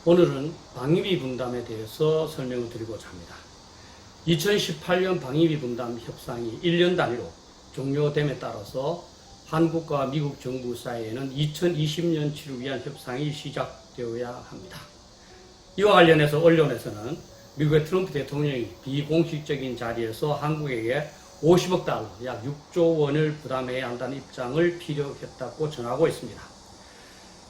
오늘은 방위비 분담에 대해서 설명을 드리고자 합니다. 2018년 방위비 분담 협상이 1년 단위로 종료됨에 따라서 한국과 미국 정부 사이에는 2020년치를 위한 협상이 시작되어야 합니다. 이와 관련해서 언론에서는 미국의 트럼프 대통령이 비공식적인 자리에서 한국에게 50억 달러, 약 6조 원을 부담해야 한다는 입장을 피력했다고 전하고 있습니다.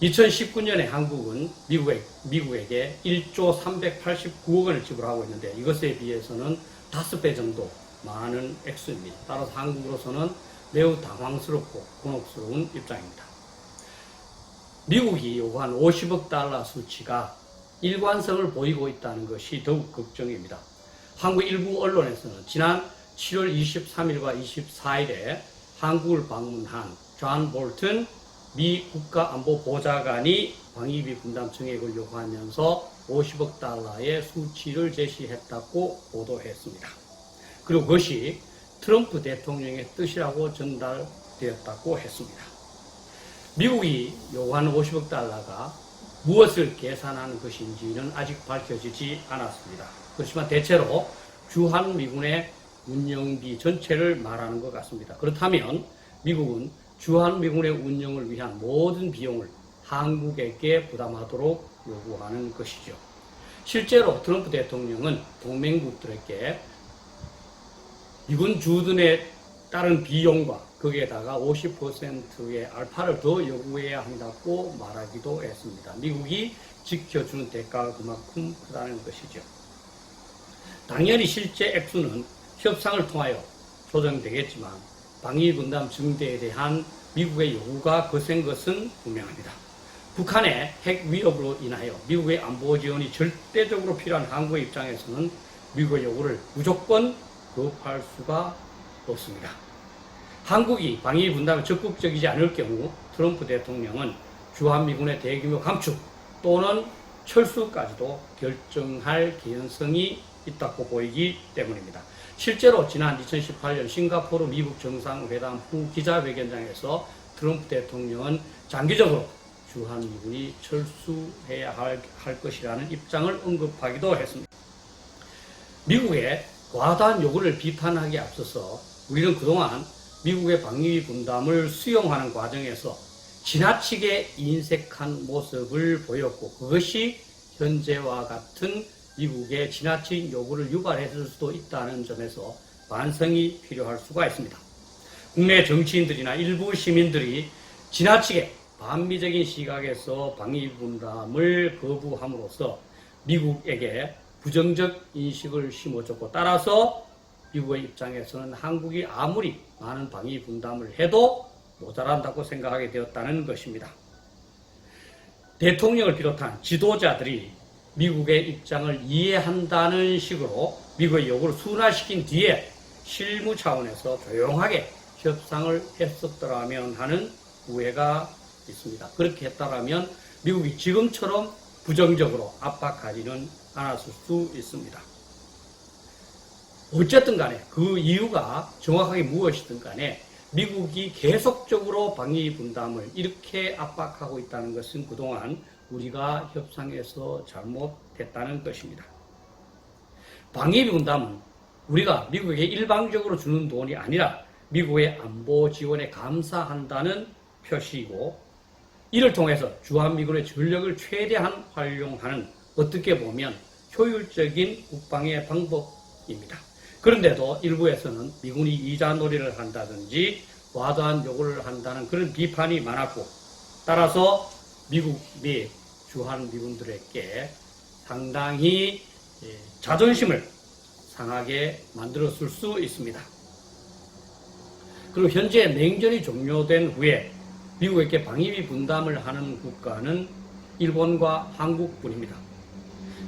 2019년에 한국은 미국에게 1조 389억 원을 지불하고 있는데 이것에 비해서는 5배 정도 많은 액수입니다. 따라서 한국으로서는 매우 당황스럽고 곤혹스러운 입장입니다. 미국이 요구한 50억 달러 수치가 일관성을 보이고 있다는 것이 더욱 걱정입니다. 한국 일부 언론에서는 지난 7월 23일과 24일에 한국을 방문한 존 볼튼 미 국가안보보좌관이 방위비 분담 증액을 요구하면서 50억 달러의 수치를 제시했다고 보도했습니다. 그리고 그것이 트럼프 대통령의 뜻이라고 전달되었다고 했습니다. 미국이 요구하는 50억 달러가 무엇을 계산하는 것인지는 아직 밝혀지지 않았습니다. 그렇지만 대체로 주한미군의 운영비 전체를 말하는 것 같습니다. 그렇다면 미국은 주한미군의 운영을 위한 모든 비용을 한국에게 부담하도록 요구하는 것이죠. 실제로 트럼프 대통령은 동맹국들에게 미군 주둔에 따른 비용과 거기에다가 50%의 알파를 더 요구해야 한다고 말하기도 했습니다. 미국이 지켜주는 대가가 그만큼 크다는 것이죠. 당연히 실제 액수는 협상을 통하여 조정되겠지만 방위 분담 증대에 대한 미국의 요구가 거센 것은 분명합니다. 북한의 핵 위협으로 인하여 미국의 안보 지원이 절대적으로 필요한 한국의 입장에서는 미국의 요구를 무조건 거부할 수가 없습니다. 한국이 방위 분담에 적극적이지 않을 경우 트럼프 대통령은 주한미군의 대규모 감축 또는 철수까지도 결정할 개연성이 있다고 보이기 때문입니다. 실제로 지난 2018년 싱가포르 미국 정상회담 후 기자회견장에서 트럼프 대통령은 장기적으로 주한미군이 철수해야 할 것이라는 입장을 언급하기도 했습니다. 미국의 과다한 요구를 비판하기에 앞서서 우리는 그동안 미국의 방위 분담을 수용하는 과정에서 지나치게 인색한 모습을 보였고 그것이 현재와 같은 미국의 지나친 요구를 유발했을 수도 있다는 점에서 반성이 필요할 수가 있습니다. 국내 정치인들이나 일부 시민들이 지나치게 반미적인 시각에서 방위 분담을 거부함으로써 미국에게 부정적 인식을 심어줬고 따라서 미국의 입장에서는 한국이 아무리 많은 방위 분담을 해도 모자란다고 생각하게 되었다는 것입니다. 대통령을 비롯한 지도자들이 미국의 입장을 이해한다는 식으로 미국의 요구를 순화시킨 뒤에 실무 차원에서 조용하게 협상을 했었더라면 하는 우회가 있습니다. 그렇게 했다라면 미국이 지금처럼 부정적으로 압박하지는 않았을 수 있습니다. 어쨌든 간에 그 이유가 정확하게 무엇이든 간에 미국이 계속적으로 방위 분담을 이렇게 압박하고 있다는 것은 그동안 우리가 협상에서 잘못했다는 것입니다. 방위 분담은 우리가 미국에게 일방적으로 주는 돈이 아니라 미국의 안보 지원에 감사한다는 표시이고 이를 통해서 주한미군의 전력을 최대한 활용하는 어떻게 보면 효율적인 국방의 방법입니다. 그런데도 일부에서는 미군이 이자놀이를 한다든지 과도한 요구를 한다는 그런 비판이 많았고 따라서 미국 및 주한미군들에게 상당히 자존심을 상하게 만들었을 수 있습니다. 그리고 현재 냉전이 종료된 후에 미국에게 방위비 분담을 하는 국가는 일본과 한국뿐입니다.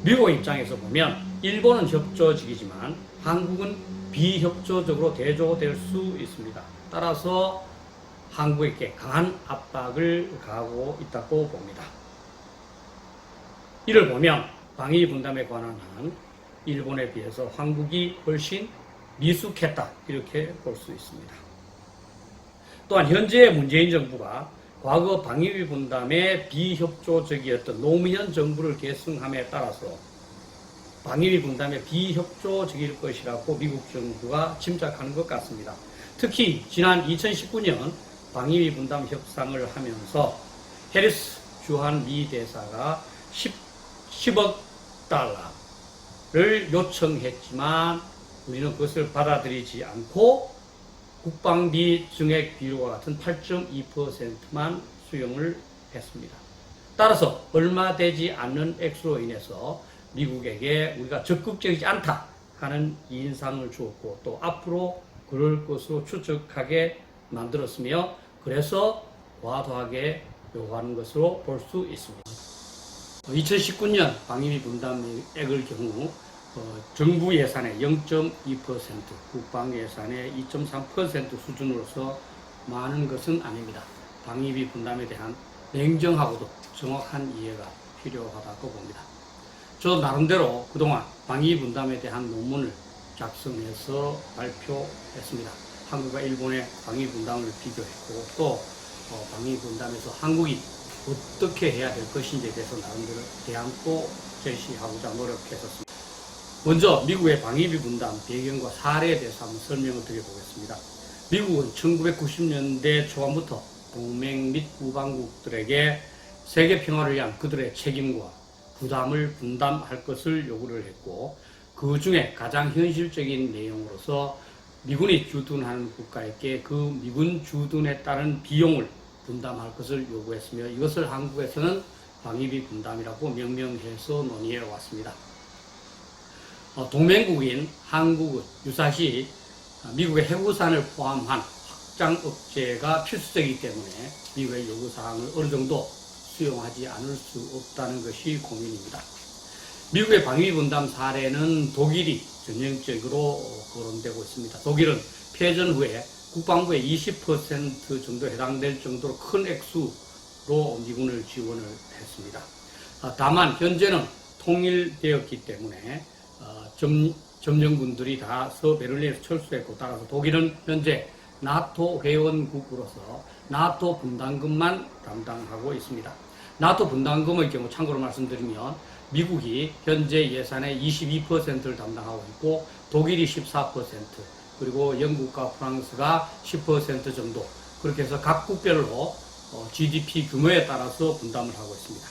미국의 입장에서 보면 일본은 협조적이지만 한국은 비협조적으로 대조될 수 있습니다. 따라서 한국에게 강한 압박을 가하고 있다고 봅니다. 이를 보면 방위 분담에 관한 한 일본에 비해서 한국이 훨씬 미숙했다 이렇게 볼 수 있습니다. 또한 현재 문재인 정부가 과거 방위비 분담에 비협조적이었던 노무현 정부를 계승함에 따라서 방위비 분담에 비협조적일 것이라고 미국 정부가 짐작하는 것 같습니다. 특히 지난 2019년 방위비 분담 협상을 하면서 해리스 주한 미 대사가 10억 달러를 요청했지만 우리는 그것을 받아들이지 않고 국방비 증액 비율과 같은 8.2%만 수용을 했습니다. 따라서 얼마 되지 않는 액수로 인해서 미국에게 우리가 적극적이지 않다 하는 인상을 주었고 또 앞으로 그럴 것으로 추측하게 만들었으며 그래서 과도하게 요구하는 것으로 볼 수 있습니다. 2019년 방위비 분담액의 경우 정부 예산의 0.2%, 국방 예산의 2.3% 수준으로서 많은 것은 아닙니다. 방위비 분담에 대한 냉정하고도 정확한 이해가 필요하다고 봅니다. 저 나름대로 그동안 방위비 분담에 대한 논문을 작성해서 발표했습니다. 한국과 일본의 방위비 분담을 비교했고 또 방위비 분담에서 한국이 어떻게 해야 될 것인지에 대해서 나름대로 대안도 제시하고자 노력했었습니다. 먼저 미국의 방위비 분담 배경과 사례에 대해서 한번 설명을 드려보겠습니다. 미국은 1990년대 초반부터 동맹 및 우방국들에게 세계 평화를 위한 그들의 책임과 부담을 분담할 것을 요구를 했고 그 중에 가장 현실적인 내용으로서 미군이 주둔하는 국가에게 그 미군 주둔에 따른 비용을 분담할 것을 요구했으며 이것을 한국에서는 방위비 분담이라고 명명해서 논의해 왔습니다. 동맹국인 한국은 유사시 미국의 해구산을 포함한 확장 억제가 필수적이기 때문에 미국의 요구사항을 어느 정도 수용하지 않을 수 없다는 것이 고민입니다. 미국의 방위비 분담 사례는 독일이 전형적으로 거론되고 있습니다. 독일은 패전 후에 국방부의 20% 정도 해당될 정도로 큰 액수로 미군을 지원을 했습니다. 다만 현재는 통일되었기 때문에 점령군들이 다 서베를린에서 철수했고 따라서 독일은 현재 나토 회원국으로서 나토 분담금만 담당하고 있습니다. 나토 분담금의 경우 참고로 말씀드리면 미국이 현재 예산의 22%를 담당하고 있고 독일이 14% 그리고 영국과 프랑스가 10% 정도 그렇게 해서 각 국별로 GDP 규모에 따라서 분담을 하고 있습니다.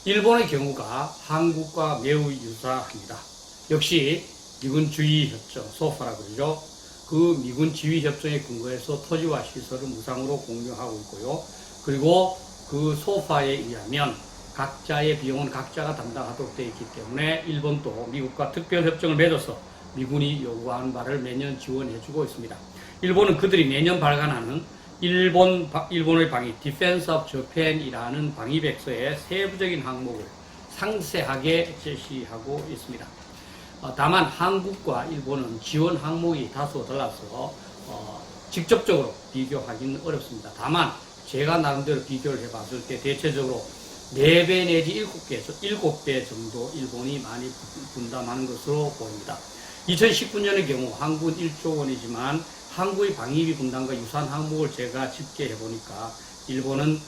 일본의 경우가 한국과 매우 유사합니다. 역시 미군 지휘 협정, 소파라고 그러죠. 그 미군 지휘 협정에 근거해서 토지와 시설을 무상으로 공유하고 있고요. 그리고 그 소파에 의하면 각자의 비용은 각자가 담당하도록 되어 있기 때문에 일본도 미국과 특별 협정을 맺어서 미군이 요구하는 바를 매년 지원해주고 있습니다. 일본은 그들이 매년 발간하는 일본의 방위, Defense of Japan이라는 방위백서의 세부적인 항목을 상세하게 제시하고 있습니다. 다만 한국과 일본은 지원 항목이 다소 달라서 직접적으로 비교하기는 어렵습니다. 다만 제가 나름대로 비교를 해봤을 때 대체적으로 4배 내지 7배 정도 일본이 많이 분담하는 것으로 보입니다. 2019년의 경우 한국은 1조 원이지만 한국의 방위비 분담과 유사한 항목을 제가 집계해 보니까 일본은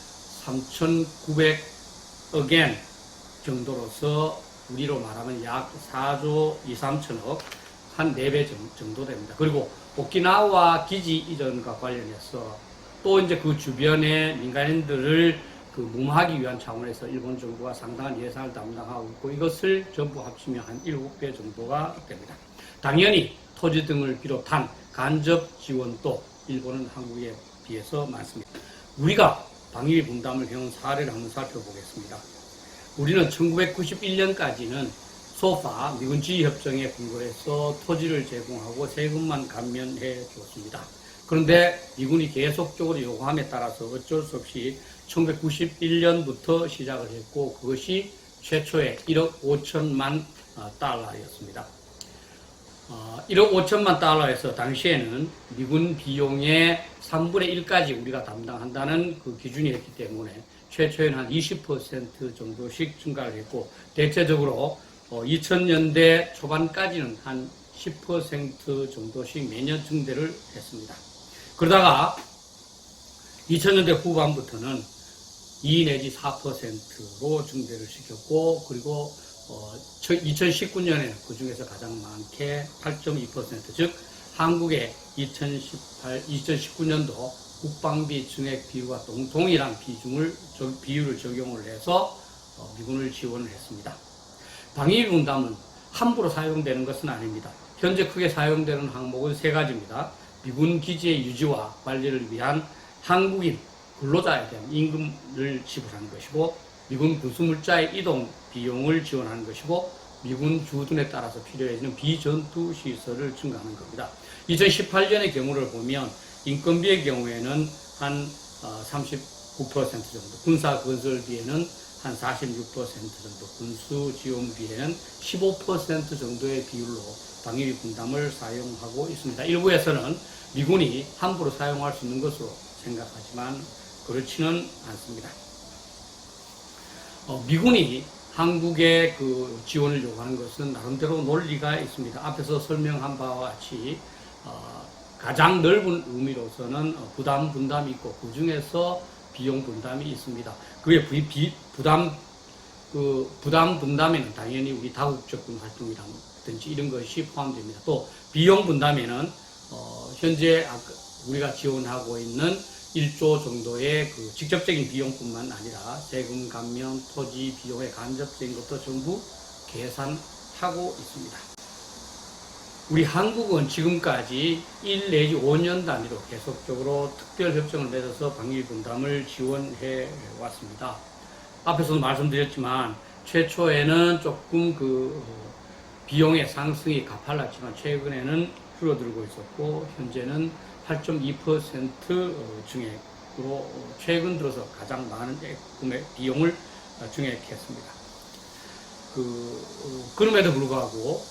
3,900억 엔 정도로서 우리로 말하면 약 4조 2, 3천억 한 4배 정도 됩니다. 그리고 오키나와 기지 이전과 관련해서 또 이제 그 주변의 민간인들을 무마하기 위한 차원에서 일본 정부가 상당한 예산을 담당하고 있고 이것을 전부 합치면 한 7배 정도가 됩니다. 당연히 토지 등을 비롯한 간접 지원도 일본은 한국에 비해서 많습니다. 우리가 방위비 분담을 해온 사례를 한번 살펴보겠습니다. 우리는 1991년까지는 소파 미군 지휘 협정에 근거해서 토지를 제공하고 세금만 감면해 줬습니다. 그런데 미군이 계속적으로 요구함에 따라서 어쩔 수 없이 1991년부터 시작을 했고 그것이 최초의 1억 5천만 달러였습니다. 1억 5천만 달러에서 당시에는 미군 비용의 3분의 1까지 우리가 담당한다는 그 기준이었기 때문에 최초에는 한 20% 정도씩 증가를 했고 대체적으로 2000년대 초반까지는 한 10% 정도씩 매년 증대를 했습니다. 그러다가 2000년대 후반부터는 2 내지 4%로 증대를 시켰고, 그리고 2019년에 그 중에서 가장 많게 8.2%, 즉 한국의 2019년도 국방비 증액 비율과 동일한 비율을 적용을 해서 미군을 지원을 했습니다. 방위비 분담은 함부로 사용되는 것은 아닙니다. 현재 크게 사용되는 항목은 세 가지입니다. 미군 기지의 유지와 관리를 위한 한국인 근로자에 대한 임금을 지불하는 것이고, 미군 군수물자의 이동 비용을 지원하는 것이고, 미군 주둔에 따라서 필요해지는 비전투 시설을 증가하는 겁니다. 2018년의 경우를 보면 인건비의 경우에는 한 39% 정도, 군사 건설비에는 한 46% 정도, 군수 지원비에는 15% 정도의 비율로 방위비 분담을 사용하고 있습니다. 일부에서는 미군이 함부로 사용할 수 있는 것으로 생각하지만 그렇지는 않습니다. 미군이 한국에 그 지원을 요구하는 것은 나름대로 논리가 있습니다. 앞에서 설명한 바와 같이 가장 넓은 의미로서는 부담 분담이 있고, 그 중에서 비용 분담이 있습니다. 그게 부담 분담에는 당연히 우리 다국적군 활동이라든지 이런 것이 포함됩니다. 또 비용 분담에는 현재 우리가 지원하고 있는 1조 정도의 그 직접적인 비용뿐만 아니라 세금 감면, 토지 비용의 간접적인 것도 전부 계산하고 있습니다. 우리 한국은 지금까지 1 내지 5년 단위로 계속적으로 특별협정을 맺어서 방위비 분담을 지원해 왔습니다. 앞에서도 말씀드렸지만 최초에는 조금 그 비용의 상승이 가팔랐지만 최근에는 줄어들고 있었고, 현재는 8.2% 증액으로 최근 들어서 가장 많은 금액 비용을 증액했습니다. 그럼에도 불구하고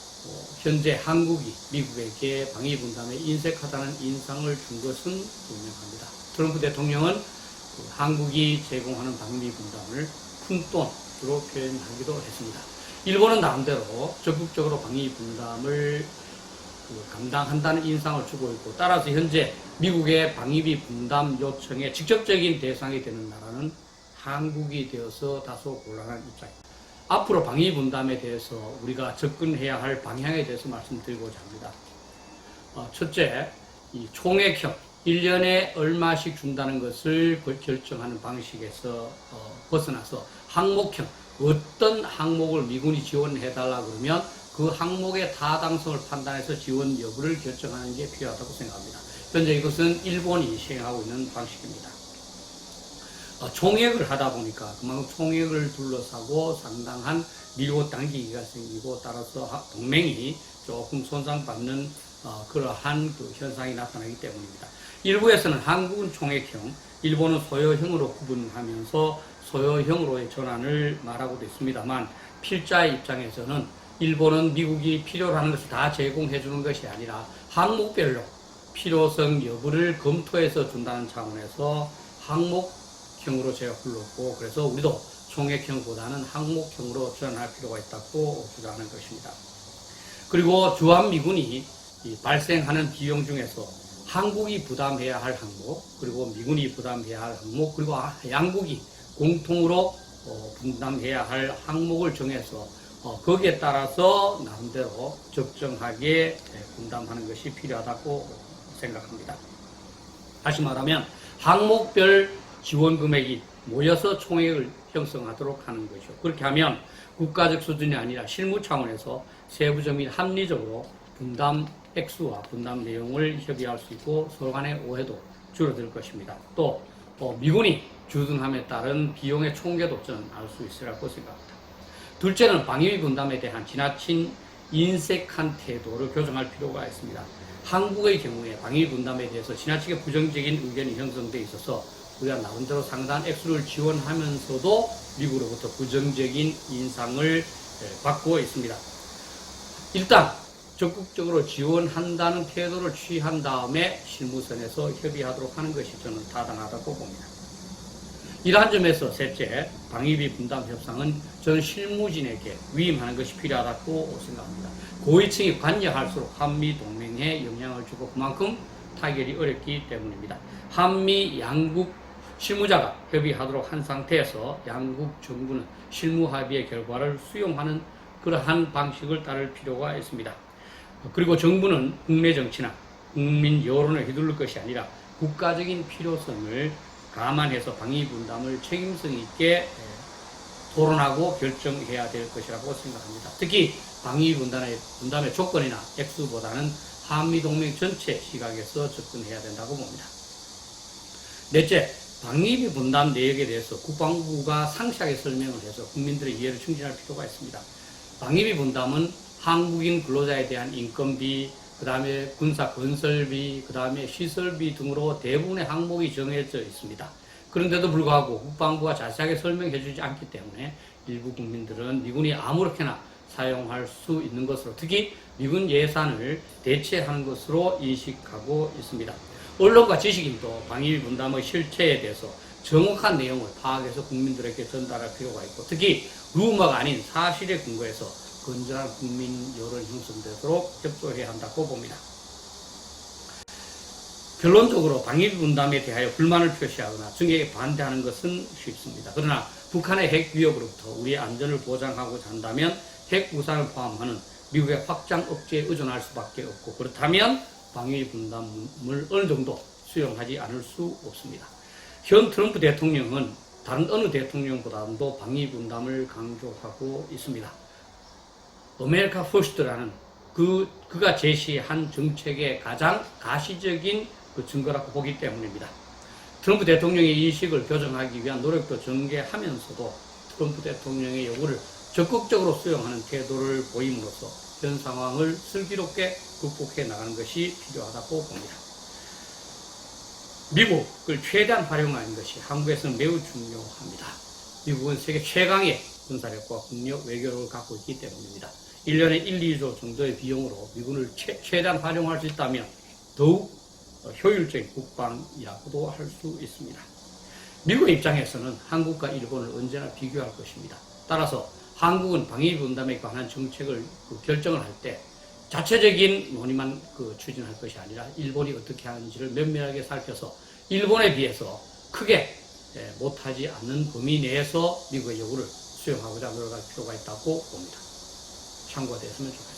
현재 한국이 미국에게 방위비 분담에 인색하다는 인상을 준 것은 분명합니다. 트럼프 대통령은 한국이 제공하는 방위비 분담을 푼돈으로 표현하기도 했습니다. 일본은 나름대로 적극적으로 방위비 분담을 감당한다는 인상을 주고 있고, 따라서 현재 미국의 방위비 분담 요청의 직접적인 대상이 되는 나라는 한국이 되어서 다소 곤란한 입장입니다. 앞으로 방위비 분담에 대해서 우리가 접근해야 할 방향에 대해서 말씀드리고자 합니다. 첫째, 이 총액형, 1년에 얼마씩 준다는 것을 결정하는 방식에서 벗어나서 항목형, 어떤 항목을 미군이 지원해달라 그러면 그 항목의 타당성을 판단해서 지원 여부를 결정하는 게 필요하다고 생각합니다. 현재 이것은 일본이 시행하고 있는 방식입니다. 총액을 하다 보니까 그만큼 총액을 둘러싸고 상당한 밀고 당기기가 생기고, 따라서 동맹이 조금 손상받는 그러한 그 현상이 나타나기 때문입니다. 일부에서는 한국은 총액형, 일본은 소요형으로 구분하면서 소요형으로의 전환을 말하고도 있습니다만, 필자의 입장에서는 일본은 미국이 필요로 하는 것을 다 제공해 주는 것이 아니라 항목별로 필요성 여부를 검토해서 준다는 차원에서 항목형으로 제가 불렀고, 그래서 우리도 총액형보다는 항목형으로 전환할 필요가 있다고 주장하는 것입니다. 그리고 주한미군이 발생하는 비용 중에서 한국이 부담해야 할 항목, 그리고 미군이 부담해야 할 항목, 그리고 양국이 공통으로 분담해야 할 항목을 정해서 거기에 따라서 나름대로 적정하게 분담하는 것이 필요하다고 생각합니다. 다시 말하면 항목별 지원 금액이 모여서 총액을 형성하도록 하는 것이죠. 그렇게 하면 국가적 수준이 아니라 실무 차원에서 세부적 및 합리적으로 분담 액수와 분담 내용을 협의할 수 있고, 서로 간의 오해도 줄어들 것입니다. 또 미군이 주둔함에 따른 비용의 총계도 저는 알 수 있으라고 생각합니다. 둘째는 방위비 분담에 대한 지나친 인색한 태도를 교정할 필요가 있습니다. 한국의 경우에 방위비 분담에 대해서 지나치게 부정적인 의견이 형성되어 있어서 우리가 나름대로 상당한 액수를 지원하면서도 미국으로부터 부정적인 인상을 받고 있습니다. 일단 적극적으로 지원한다는 태도를 취한 다음에 실무선에서 협의하도록 하는 것이 저는 타당하다고 봅니다. 이러한 점에서 셋째, 방위비 분담 협상은 저는 실무진에게 위임하는 것이 필요하다고 생각합니다. 고위층이 관여할수록 한미 동맹에 영향을 주고 그만큼 타결이 어렵기 때문입니다. 한미 양국 실무자가 협의하도록 한 상태에서 양국 정부는 실무 합의의 결과를 수용하는 그러한 방식을 따를 필요가 있습니다. 그리고 정부는 국내 정치나 국민 여론을 휘둘릴 것이 아니라 국가적인 필요성을 감안해서 방위 분담을 책임성 있게 토론하고 결정해야 될 것이라고 생각합니다. 특히 방위 분담의 조건이나 액수보다는 한미동맹 전체 시각에서 접근해야 된다고 봅니다. 넷째, 방위비 분담 내역에 대해서 국방부가 상세하게 설명을 해서 국민들의 이해를 충진할 필요가 있습니다. 방위비 분담은 한국인 근로자에 대한 인건비, 그 다음에 군사 건설비, 그 다음에 시설비 등으로 대부분의 항목이 정해져 있습니다. 그런데도 불구하고 국방부가 자세하게 설명해 주지 않기 때문에 일부 국민들은 미군이 아무렇게나 사용할 수 있는 것으로, 특히 미군 예산을 대체하는 것으로 인식하고 있습니다. 언론과 지식인도 방위비 분담의 실체에 대해서 정확한 내용을 파악해서 국민들에게 전달할 필요가 있고, 특히 루머가 아닌 사실에 근거해서 건전한 국민 여론 형성되도록 협조해야 한다고 봅니다. 결론적으로 방위비 분담에 대하여 불만을 표시하거나 중국에 반대하는 것은 쉽습니다. 그러나 북한의 핵 위협으로부터 우리의 안전을 보장하고자 한다면 핵 우산을 포함하는 미국의 확장 억제에 의존할 수밖에 없고, 그렇다면 방위비 분담을 어느 정도 수용하지 않을 수 없습니다. 현 트럼프 대통령은 다른 어느 대통령보다도 방위비 분담을 강조하고 있습니다. 아메리카 퍼스트라는 그가 제시한 정책의 가장 가시적인 증거라고 보기 때문입니다. 트럼프 대통령의 인식을 교정하기 위한 노력도 전개하면서도 트럼프 대통령의 요구를 적극적으로 수용하는 태도를 보임으로써 현 상황을 슬기롭게 극복해 나가는 것이 필요하다고 봅니다. 미국을 최대한 활용하는 것이 한국에서는 매우 중요합니다. 미국은 세계 최강의 군사력과 국력, 외교력을 갖고 있기 때문입니다. 1년에 1, 2조 정도의 비용으로 미군을 최대한 활용할 수 있다면 더욱 효율적인 국방이라고도 할 수 있습니다. 미국 입장에서는 한국과 일본을 언제나 비교할 것입니다. 따라서 한국은 방위비 분담에 관한 정책을 결정을 할 때 자체적인 논의만 추진할 것이 아니라 일본이 어떻게 하는지를 면밀하게 살펴서 일본에 비해서 크게 못하지 않는 범위 내에서 미국의 요구를 수용하고자 노력할 필요가 있다고 봅니다. 참고가 됐으면 좋겠습니다.